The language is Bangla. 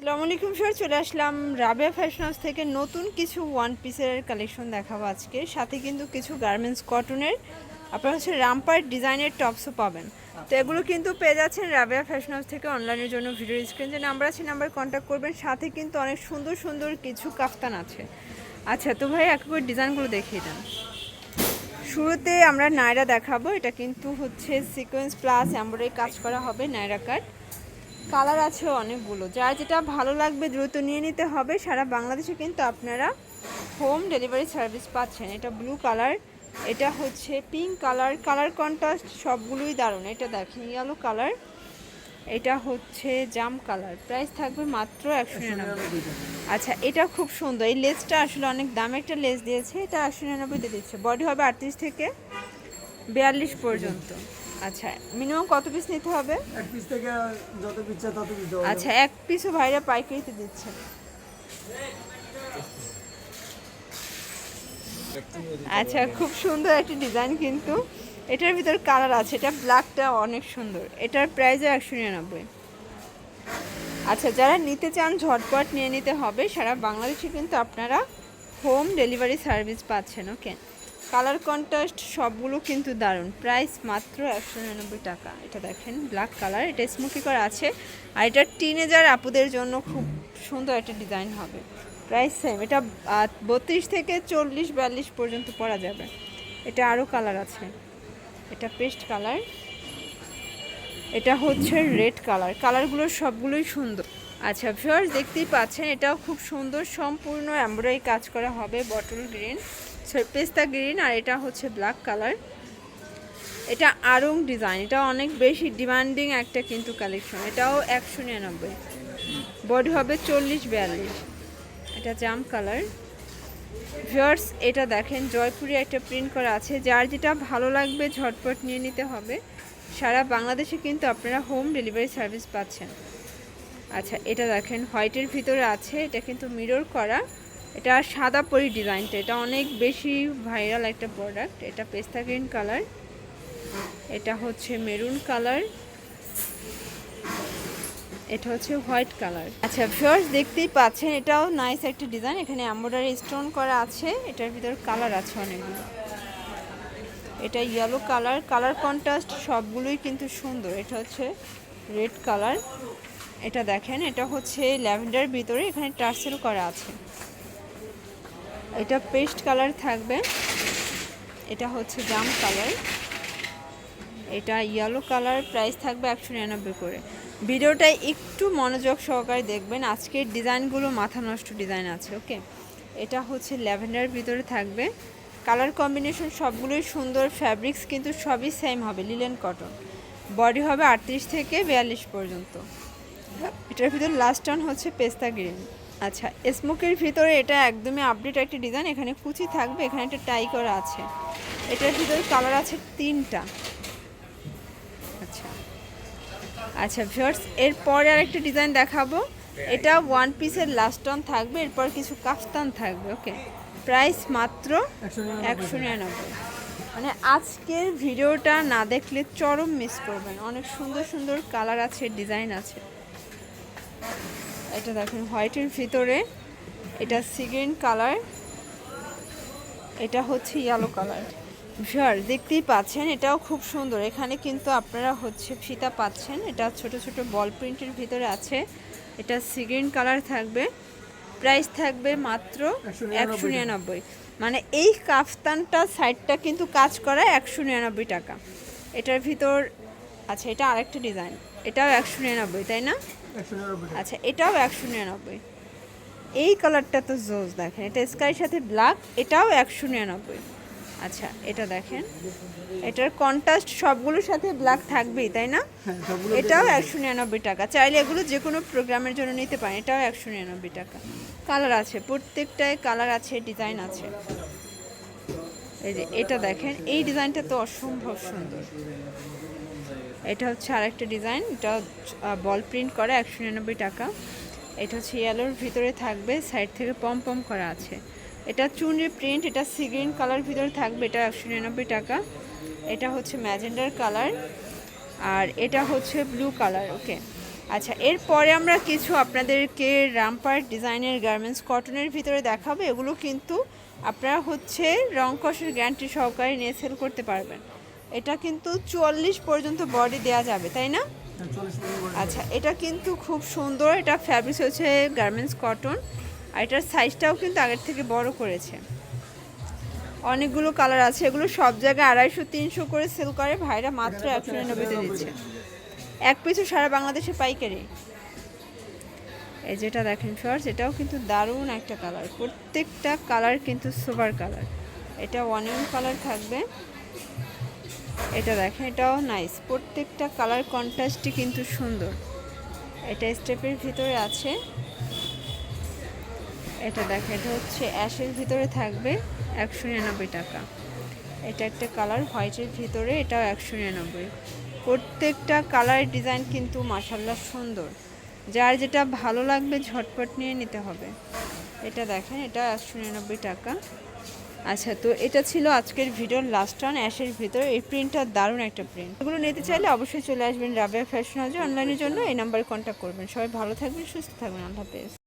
আসসালামু আলাইকুম স্যার, চলে আসলাম রাবেয়া ফ্যাশন হাউস থেকে নতুন কিছু ওয়ান পিসের কালেকশন দেখাবো আজকে। সাথে কিন্তু কিছু গার্মেন্টস কটনের আপনারা হচ্ছে রামপার ডিজাইনের টপসও পাবেন। তো এগুলো কিন্তু পেয়ে যাচ্ছেন রাবেয়া ফ্যাশন হাউস থেকে। অনলাইনের জন্য ভিডিও স্ক্রিন যে নাম্বার আছে নাম্বার কন্ট্যাক্ট করবেন। সাথে কিন্তু অনেক সুন্দর সুন্দর কিছু কাফতান আছে। আচ্ছা, তো ভাই একবার ডিজাইনগুলো দেখিয়ে দেন। শুরুতে আমরা নায়রা দেখাবো। এটা কিন্তু হচ্ছে সিকোয়েন্স প্লাস এমব্রয়ডারি কাজ করা হবে, নায়রা কাট। কালার আছে অনেকগুলো, যার যেটা ভালো লাগবে দ্রুত নিয়ে নিতে হবে। সারা বাংলাদেশে কিন্তু আপনারা হোম ডেলিভারি সার্ভিস পাচ্ছেন। এটা ব্লু কালার, এটা হচ্ছে পিঙ্ক কালার, কালার কন্ট্রাস্ট সবগুলোই দারুণ। এটা দেখেন ইয়েলো কালার, এটা হচ্ছে জাম কালার। প্রাইস থাকবে মাত্র 199। আচ্ছা, এটা খুব সুন্দর। এই লেসটা আসলে অনেক দামে একটা লেস দিয়েছে, এটা 199 দিয়ে দিচ্ছে। বডি হবে 38 থেকে 42 পর্যন্ত। আচ্ছা, মিনিমাম কত পিস নিতে হবে? এক পিস থেকে যত পিস চাই তত পিস দেওয়া আচ্ছা, এক পিসও ভাইরা পাইকারিতে দিচ্ছে। আচ্ছা, খুব সুন্দর একটা ডিজাইন কিন্তু। এটার ভিতর কালার আছে, এটা ব্ল্যাকটা অনেক সুন্দর। এটার প্রাইসও 199। আচ্ছা, যারা নিতে চান ঝটপট নিয়ে নিতে হবে। সারা বাংলাদেশে কিন্তু আপনারা হোম ডেলিভারি সার্ভিস পাচ্ছেন। ওকে, কালার কন্ট্রাস্ট সবগুলো কিন্তু দারুণ। প্রাইস মাত্র 199 টাকা। এটা দেখেন ব্ল্যাক কালার, এটা স্মোকি করা আছে। আর এটা টিনেজার আপুদের জন্য খুব সুন্দর একটা ডিজাইন হবে। Price same. এটা 32 থেকে 40-42 পর্যন্ত পরা যাবে। এটা আরও কালার আছে। এটা পেস্ট কালার, এটা হচ্ছে রেড কালার। কালারগুলো সবগুলোই সুন্দর। আচ্ছা ভিউয়ার্স, দেখতেই পাচ্ছেন এটাও খুব সুন্দর, সম্পূর্ণ এমব্রয়ডারি কাজ করা হবে। বটল গ্রিন, পেস্তা গ্রিন, আর এটা হচ্ছে ব্ল্যাক কালার। এটা আরং ডিজাইন, এটা অনেক বেশি ডিমান্ডিং একটা কিন্তু কালেকশন। এটাও 199। বডি হবে 40-42। এটা জাম কালার। ভিউয়ার্স, এটা দেখেন জয়পুরি একটা প্রিন্ট করা আছে। যার যেটা ভালো লাগবে ঝটপট নিয়ে নিতে হবে। সারা বাংলাদেশে কিন্তু আপনারা হোম ডেলিভারি সার্ভিস পাচ্ছেন। আচ্ছা, এটা দেখেন হোয়াইটের ভিতরে আছে, এটা কিন্তু মিরর করা। এটা সাদা পরি ডিজাইনটা, এটা অনেক বেশি ভাইরাল একটা প্রোডাক্ট। এটা পেস্তা গ্রিন কালার, এটা হচ্ছে মেরুন কালার, এটা হচ্ছে হোয়াইট কালার। আচ্ছা ভিউয়ার্স, দেখতেই পাচ্ছেন এটাও নাইস একটা ডিজাইন। এখানে এমব্রয়ডারি স্টোন করা আছে। এটার ভিতর কালার আছে অনেকগুলো। এটা ইয়েলো কালার, কালার কন্ট্রাস্ট সবগুলোই কিন্তু সুন্দর। এটা হচ্ছে রেড কালার, এটা দেখেন এটা হচ্ছে ল্যাভেন্ডার ভিতরে, এখানে টার্সেল করা আছে। এটা পেস্ট কালার থাকবে, এটা হচ্ছে জাম কালার, এটা ইয়েলো কালার। প্রাইস থাকবে 199 করে। ভিডিওটা একটু মনোযোগ সহকারে দেখবেন, আজকের ডিজাইনগুলো মাথা নষ্ট ডিজাইন আছে। ওকে, এটা হচ্ছে ল্যাভেন্ডার ভিতরে থাকবে। কালার কম্বিনেশন সবগুলোই সুন্দর। ফ্যাব্রিক্স কিন্তু সবই সেম হবে, লিলেন কটন। বডি হবে 38 থেকে 42 পর্যন্ত। এটার ভিতরে লাস্ট টান হচ্ছে পেস্তা গ্রিন। আচ্ছা, স্মোকের ভিতরে এটা একদমই আপডেট একটা ডিজাইন। এখানে কুচি থাকবে, এখানে একটা টাই করা আছে। এটার ভিতরে কালার আছে 3টা। আচ্ছা আচ্ছা ভিউয়ার্স, এরপরে আরেকটা ডিজাইন দেখাবো। এটা ওয়ান পিসের লাস্ট টান থাকবে, এরপর কিছু কাফতান থাকবে। ওকে, প্রাইস মাত্র 199। মানে আজকের ভিডিওটা না দেখলে চরম মিস করবেন। অনেক সুন্দর সুন্দর কালার আছে, ডিজাইন আছে। এটা দেখেন হোয়াইটের ভিতরে, এটা সি গ্রিন কালার, এটা হচ্ছে ইয়েলো কালার। ভিউয়ার দেখতেই পাচ্ছেন এটাও খুব সুন্দর। এখানে কিন্তু আপনারা হচ্ছে ফিতা পাচ্ছেন। এটা ছোট ছোট বল প্রিন্টের ভিতরে আছে। এটা সি গ্রিন কালার থাকবে। প্রাইস থাকবে মাত্র 199। মানে এই কাফতানটা সাইডটা কিন্তু কাজ করা 199 টাকা। এটার ভিতর আচ্ছা, এটা আরেকটা ডিজাইন, এটাও 199 তাই না? আচ্ছা, এটাও 199। এই কালারটা তো জোস, দেখেন এটা স্কাইয়ের সাথে ব্ল্যাক, এটাও 199। আচ্ছা, এটা দেখেন এটার কন্ট্রাস্ট সবগুলোর সাথে ব্ল্যাক থাকবেই তাই না? এটাও 199 টাকা। চাইলে এগুলো যে কোনো প্রোগ্রামের জন্য নিতে পারেন। এটাও 199 টাকা। কালার আছে, প্রত্যেকটায় কালার আছে, ডিজাইন আছে। এই যে এটা দেখেন, এই ডিজাইনটা তো অসম্ভব সুন্দর। এটা হচ্ছে আরেকটা ডিজাইন, এটা বল প্রিন্ট করা, 199 টাকা। এটা হচ্ছে ইয়েলোর ভিতরে থাকবে, সাইড থেকে পম পম করা আছে। এটা চুনরি প্রিন্ট, এটা সি গ্রিন কালার ভিতরে থাকবে, এটা 199 টাকা। এটা হচ্ছে ম্যাজেন্ডার কালার, আর এটা হচ্ছে ব্লু কালার। ওকে, আচ্ছা, এরপরে আমরা কিছু আপনাদেরকে রামপার্ট ডিজাইনের গার্মেন্টস কটনের ভিতরে দেখাবো। এগুলো কিন্তু আপনারা হচ্ছে রং কষের গ্যারান্টি সহকারে নিয়ে সেল করতে পারবেন। এটা কিন্তু 44 পর্যন্ত বডি দেওয়া যাবে, তাই না? আচ্ছা, এটা কিন্তু খুব সুন্দর। এটা ফ্যাব্রিক্স হচ্ছে গার্মেন্টস কটন, আর এটার সাইজটাও কিন্তু আগের থেকে বড় করেছে। অনেকগুলো কালার আছে, এগুলো সব জায়গায় 250-300 করে সেল করে, ভাইরা মাত্র 199-তে দিচ্ছে। এক পিছু সারা বাংলাদেশে পাইকারি। এই যেটা দেখেন ফার্স্ট, এটাও কিন্তু দারুণ একটা কালার, প্রত্যেকটা কালার কিন্তু সুপার কালার। এটা অনিয়ন কালার থাকবে, এটা দেখেন এটাও নাইস, প্রত্যেকটা কালার কন্ট্রাস্টই কিন্তু সুন্দর। এটা স্টেপের ভিতরে আছে, এটা দেখেন এটা হচ্ছে অ্যাশের ভিতরে থাকবে 199 টাকা। এটা একটা কালার হোয়াইটের ভিতরে, এটাও 199। প্রত্যেকটা কালার ডিজাইন কিন্তু মাশাআল্লাহ সুন্দর, যার যেটা ভালো লাগবে ঝটপট নিয়ে নিতে হবে। এটা দেখেন এটা 199 টাকা। আচ্ছা, তো এটা ছিল আজকের ভিডিওর লাস্ট ওয়ান, অ্যাশের ভিতরে। এই প্রিন্টটা দারুণ একটা প্রিন্ট। এগুলো নিতে চাইলে অবশ্যই চলে আসবেন রাবেয়া ফ্যাশন হাউসে অনলাইনের জন্য। এই নাম্বারে কন্ট্যাক্ট করবেন। সবাই ভালো থাকবেন, সুস্থ থাকবেন, আল্লাহ হাফেজ।